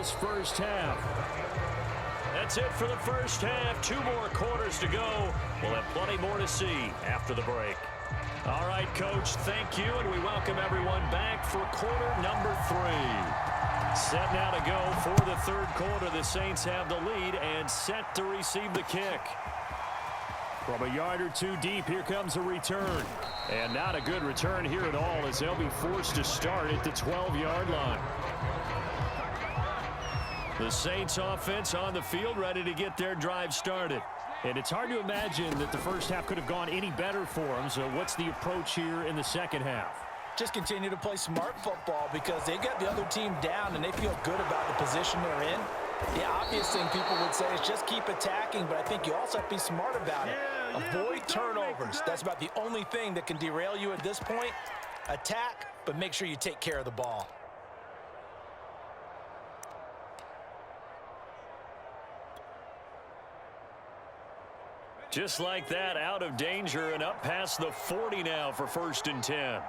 this first half. That's it for the first half. 2 more quarters to go. We'll have plenty more to see after the break. All right, Coach, thank you, and we welcome everyone back for quarter number 3. Set now to go for the third quarter. The Saints have the lead and set to receive the kick. From a yard or 2 deep, here comes a return. And not a good return here at all, as they'll be forced to start at the 12-yard line. The Saints offense on the field, ready to get their drive started. And it's hard to imagine that the first half could have gone any better for them. So what's the approach here in the second half? Just continue to play smart football because they got the other team down and they feel good about the position they're in. The obvious thing people would say is just keep attacking, but I think you also have to be smart about it. Avoid turnovers. That's about the only thing that can derail you at this point. Attack, but make sure you take care of the ball. Just like that, out of danger and up past the 40 now for 1st and 10.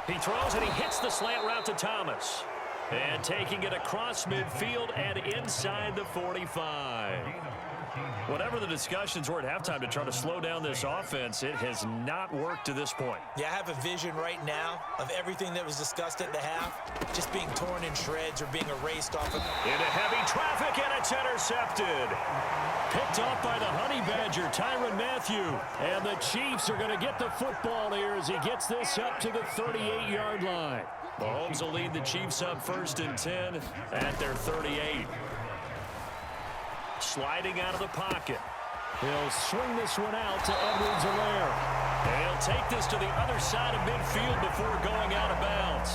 He throws and he hits the slant route to Thomas. And taking it across midfield and inside the 45. Whatever the discussions were at halftime to try to slow down this offense, it has not worked to this point. Yeah, I have a vision right now of everything that was discussed at the half just being torn in shreds or being erased off of. Into heavy traffic, and it's intercepted. Picked off by the Honey Badger, Tyrann Mathieu. And the Chiefs are going to get the football here as he gets this up to the 38-yard line. Mahomes will lead the Chiefs up 1st and 10 at their 38. Sliding out of the pocket. He'll swing this one out to Edwards-Helaire. And he'll take this to the other side of midfield before going out of bounds.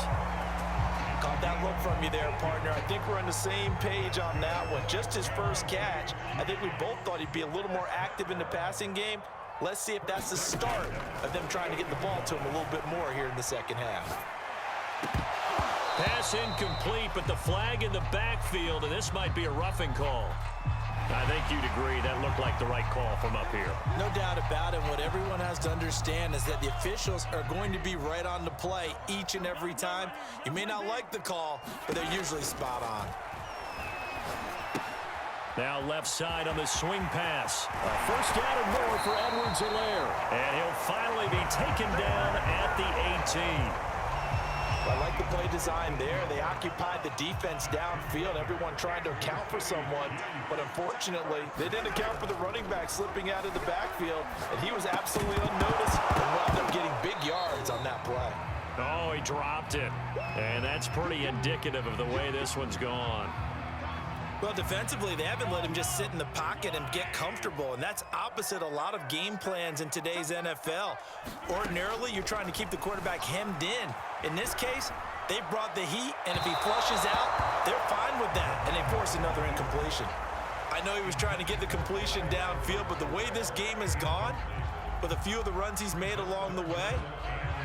Caught that look from you there, partner. I think we're on the same page on that one. Just his first catch. I think we both thought he'd be a little more active in the passing game. Let's see if that's the start of them trying to get the ball to him a little bit more here in the second half. Pass incomplete, but the flag in the backfield, and this might be a roughing call. I think you'd agree that looked like the right call from up here. No doubt about it. What everyone has to understand is that the officials are going to be right on the play each and every time. You may not like the call, but they're usually spot on. Now left side on the swing pass. A first down and more for Edwards-Helaire. And he'll finally be taken down at the 18. I like the play design there. They occupied the defense downfield, everyone trying to account for someone. But unfortunately, they didn't account for the running back slipping out of the backfield, and he was absolutely unnoticed and wound up getting big yards on that play. Oh, he dropped it. And that's pretty indicative of the way this one's gone. Well, defensively, they haven't let him just sit in the pocket and get comfortable, and that's opposite a lot of game plans in today's NFL. Ordinarily, you're trying to keep the quarterback hemmed in. In this case, they brought the heat, and if he flushes out, they're fine with that, and they force another incompletion. I know he was trying to get the completion downfield, but the way this game has gone, with a few of the runs he's made along the way,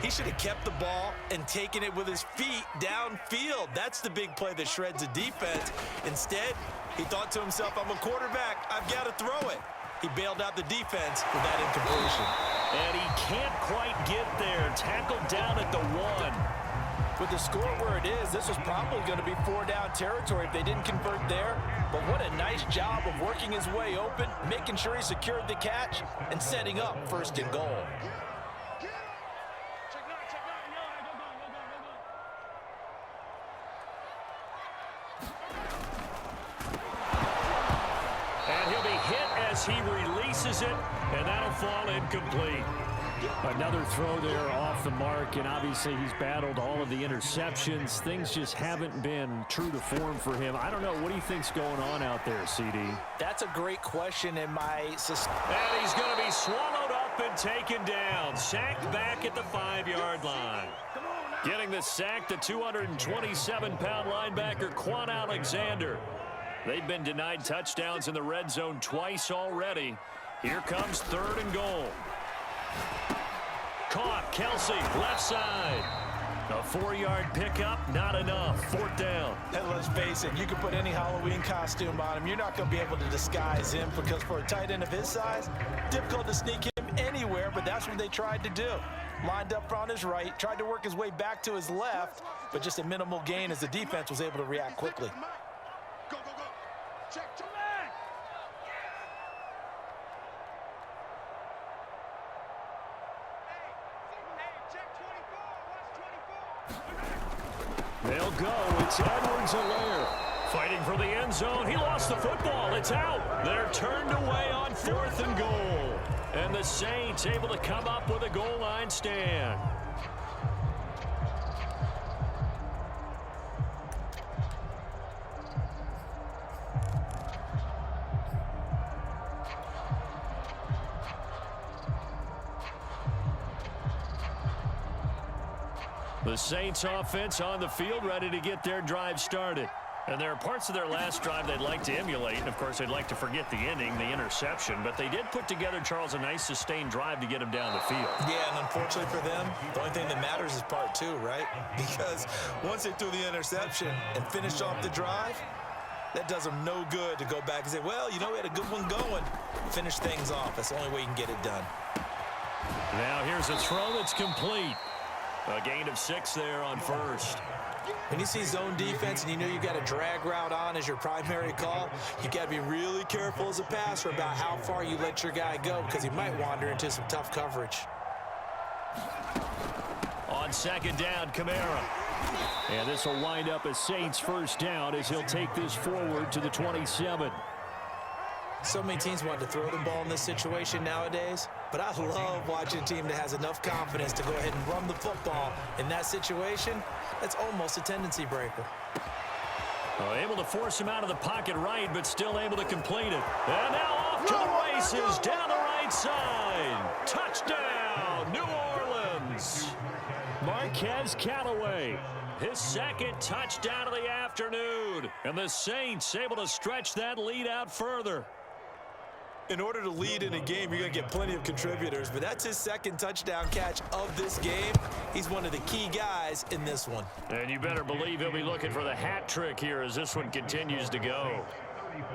he should have kept the ball and taken it with his feet downfield. That's the big play that shreds the defense. Instead, he thought to himself, I'm a quarterback, I've got to throw it. He bailed out the defense with that incompletion. And he can't quite get there. Tackled down at the 1. With the score where it is, this was probably going to be 4-down territory if they didn't convert there. But what a nice job of working his way open, making sure he secured the catch, and setting up 1st and goal. And he'll be hit as he releases it, and that'll fall incomplete. Another throw there off the mark, and obviously he's battled all of the interceptions. Things just haven't been true to form for him. I don't know. What do you think's going on out there, CD? That's a great question, and And he's going to be swallowed up and taken down. Sacked back at the 5-yard line. Getting the sack, the 227-pound linebacker, Quan Alexander. They've been denied touchdowns in the red zone twice already. Here comes 3rd and goal. Caught, Kelsey, left side. A 4-yard pickup, not enough. 4th down. And let's face it, you can put any Halloween costume on him. You're not going to be able to disguise him because for a tight end of his size, difficult to sneak him anywhere, but that's what they tried to do. lined up on his right, tried to work his way back to his left, but just a minimal gain as the defense was able to react quickly. Go, go, go. Check. They'll go. It's Edwards-Helaire fighting for the end zone. He lost the football. It's out. They're turned away on 4th and goal. And the Saints able to come up with a goal line stand. The Saints offense on the field ready to get their drive started. And there are parts of their last drive they'd like to emulate. And, of course, they'd like to forget the ending, the interception. But they did put together, Charles, a nice sustained drive to get them down the field. Yeah, and unfortunately for them, the only thing that matters is part 2, right? Because once they threw the interception and finished off the drive, that does them no good to go back and say, well, you know, we had a good one going. Finish things off. That's the only way you can get it done. Now here's a throw that's complete. A gain of 6 there on first. When you see zone defense and you know you got a drag route on as your primary call, you got to be really careful as a passer about how far you let your guy go because he might wander into some tough coverage. On 2nd down, Kamara. And this will wind up a Saints first down as he'll take this forward to the 27. So many teams want to throw the ball in this situation nowadays, but I love watching a team that has enough confidence to go ahead and run the football in that situation. That's almost a tendency breaker. Able to force him out of the pocket right, but still able to complete it. And now off to the races down the right side. Touchdown, New Orleans. Marquez Callaway, his 2nd touchdown of the afternoon. And the Saints able to stretch that lead out further. In order to lead in a game, you're going to get plenty of contributors, but that's his 2nd touchdown catch of this game. He's one of the key guys in this one. And you better believe he'll be looking for the hat trick here as this one continues to go.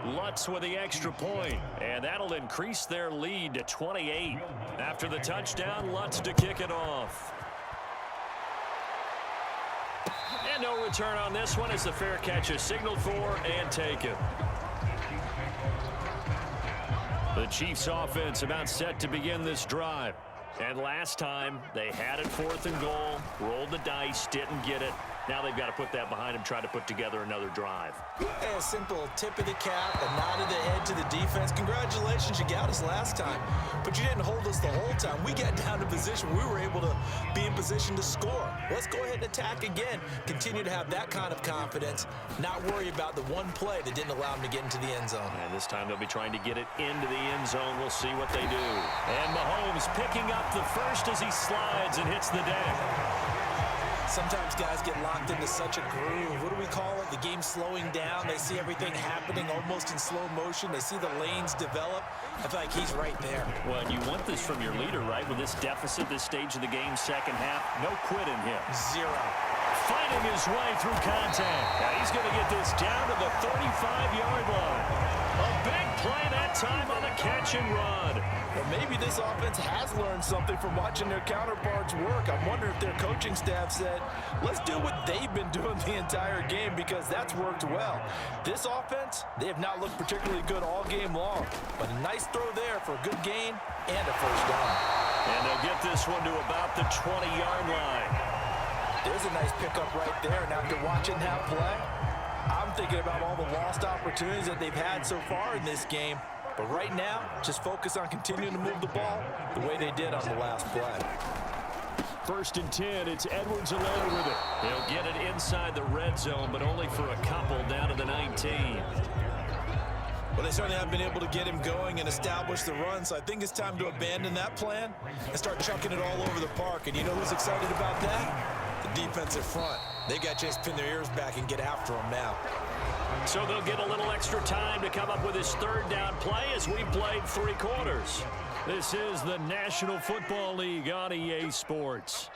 Lutz with the extra point, and that'll increase their lead to 28. After the touchdown, Lutz to kick it off. And no return on this one as the fair catch is signaled for and taken. The Chiefs offense about set to begin this drive. And last time they had it 4th and goal, rolled the dice, didn't get it. Now they've got to put that behind them, try to put together another drive. A simple tip of the cap, a nod of the head to the defense. Congratulations, you got us last time, but you didn't hold us the whole time. We got down to position. We were able to be in position to score. Let's go ahead and attack again. Continue to have that kind of confidence, not worry about the one play that didn't allow them to get into the end zone. And this time they'll be trying to get it into the end zone. We'll see what they do. And Mahomes picking up the first as he slides and hits the deck. Sometimes guys get locked into such a groove. What do we call it? The game slowing down. They see everything happening almost in slow motion. They see the lanes develop. I feel like he's right there. Well, you want this from your leader, right? With this deficit, this stage of the game, 2nd half, no quit in him. 0. Fighting his way through contact. Now he's going to get this down to the 35-yard line. A big play that time on the catch and run. Well, maybe this offense has learned something from watching their counterparts work. I wonder if their coaching staff said, let's do what they've been doing the entire game because that's worked well. This offense, they have not looked particularly good all game long, but a nice throw there for a good gain and a first down. And they'll get this one to about the 20-yard line. There's a nice pickup right there, and after watching that play, I'm thinking about all the lost opportunities that they've had so far in this game. But right now, just focus on continuing to move the ball the way they did on the last play. 1st and 10, it's Edwards-Helaire with it. He'll get it inside the red zone, but only for a couple down to the 19. Well, they certainly haven't been able to get him going and establish the run, so I think it's time to abandon that plan and start chucking it all over the park. And you know who's excited about that? The defensive front. They got a chance to pin their ears back and get after him now. So they'll get a little extra time to come up with his 3rd down play as we played 3 quarters. This is the National Football League on EA Sports.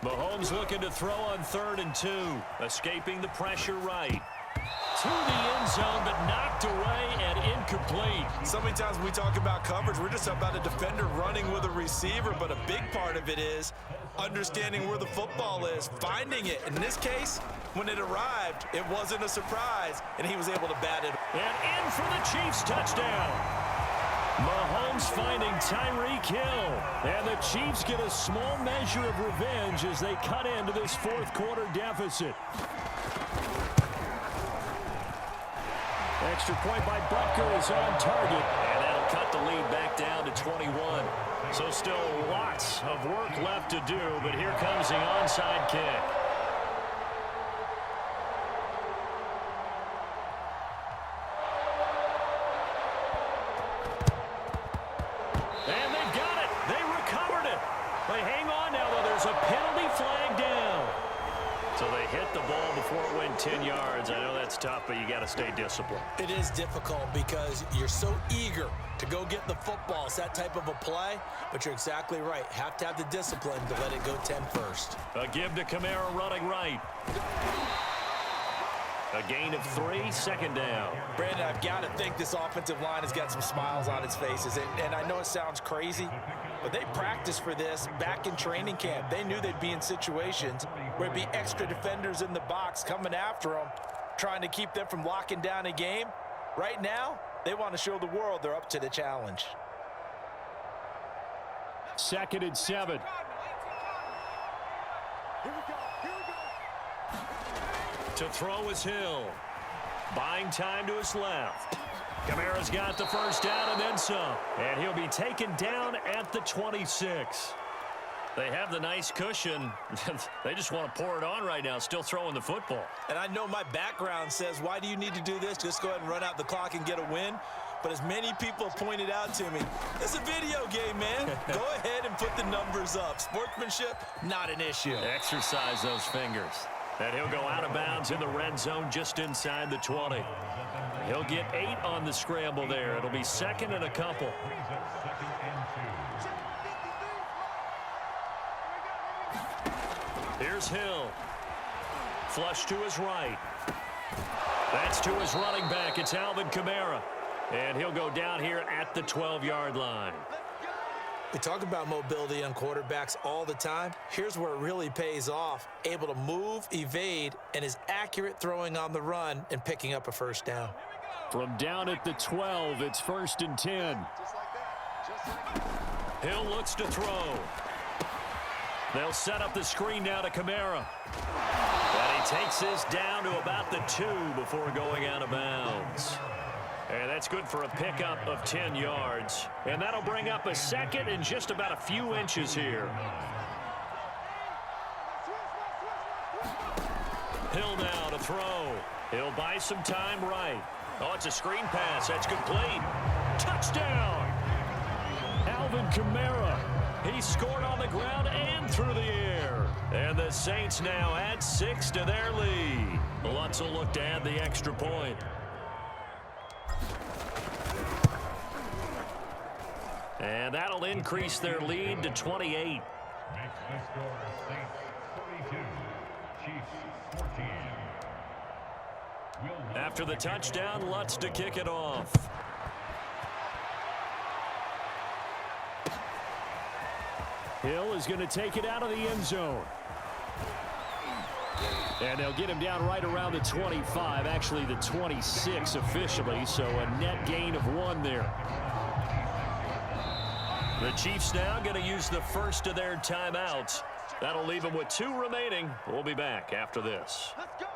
Mahomes looking to throw on 3rd and 2. Escaping the pressure right. To the end zone, but knocked away and incomplete. So many times when we talk about coverage, we're just about a defender running with a receiver, but a big part of it is understanding where the football is, finding it. In this case, when it arrived, it wasn't a surprise, and he was able to bat it. And in for the Chiefs touchdown. Mahomes finding Tyreek Hill. And the Chiefs get a small measure of revenge as they cut into this fourth quarter deficit. Extra point by Butker is on target. And that'll cut the lead back down to 21. So still lots of work left to do, but here comes the onside kick. And they've got it. They recovered it. They hang on now, though. There's a penalty flag down. So they hit the ball before it went 10 yards. I know that's tough, but you got to stay disciplined. It is difficult because you're so eager to go get the football. It's that type of a play, but you're exactly right. Have to have the discipline to let it go 10 first. A give to Kamara running right. A gain of 3, second down. Brandon, I've got to think this offensive line has got some smiles on its faces. And I know it sounds crazy, but they practiced for this back in training camp. They knew they'd be in situations where there'd be extra defenders in the box coming after them, trying to keep them from locking down a game. Right now, they want to show the world they're up to the challenge. 2nd and 7. To throw is Hill. Buying time to his left. Kamara's got the first down and then some. And he'll be taken down at the 26. They have the nice cushion. They just want to pour it on right now, still throwing the football. And I know my background says, why do you need to do this? Just go ahead and run out the clock and get a win. But as many people have pointed out to me, it's a video game, man. Go ahead and put the numbers up. Sportsmanship, not an issue. Exercise those fingers. And he'll go out of bounds in the red zone just inside the 20. He'll get 8 on the scramble there. It'll be 2nd and a couple. Here's Hill. Flush to his right. That's to his running back. It's Alvin Kamara. And he'll go down here at the 12-yard line. We talk about mobility on quarterbacks all the time. Here's where it really pays off. Able to move, evade, and is accurate throwing on the run and picking up a first down. From down at the 12, it's 1st and 10. Hill looks to throw. They'll set up the screen now to Kamara. And he takes this down to about the 2 before going out of bounds. And that's good for a pickup of 10 yards. And that'll bring up a 2nd and just about a few inches here. Hill now to throw. He'll buy some time right. Oh, it's a screen pass. That's complete. Touchdown! Alvin Kamara. He scored on the ground and through the air. And the Saints now add 6 to their lead. Lutz will look to add the extra point. And that'll increase their lead to 28. After the touchdown, Lutz to kick it off. Hill is going to take it out of the end zone. And they'll get him down right around the 25, actually the 26 officially, so a net gain of 1 there. The Chiefs now going to use the first of their timeouts. That'll leave them with 2 remaining. We'll be back after this. Let's go.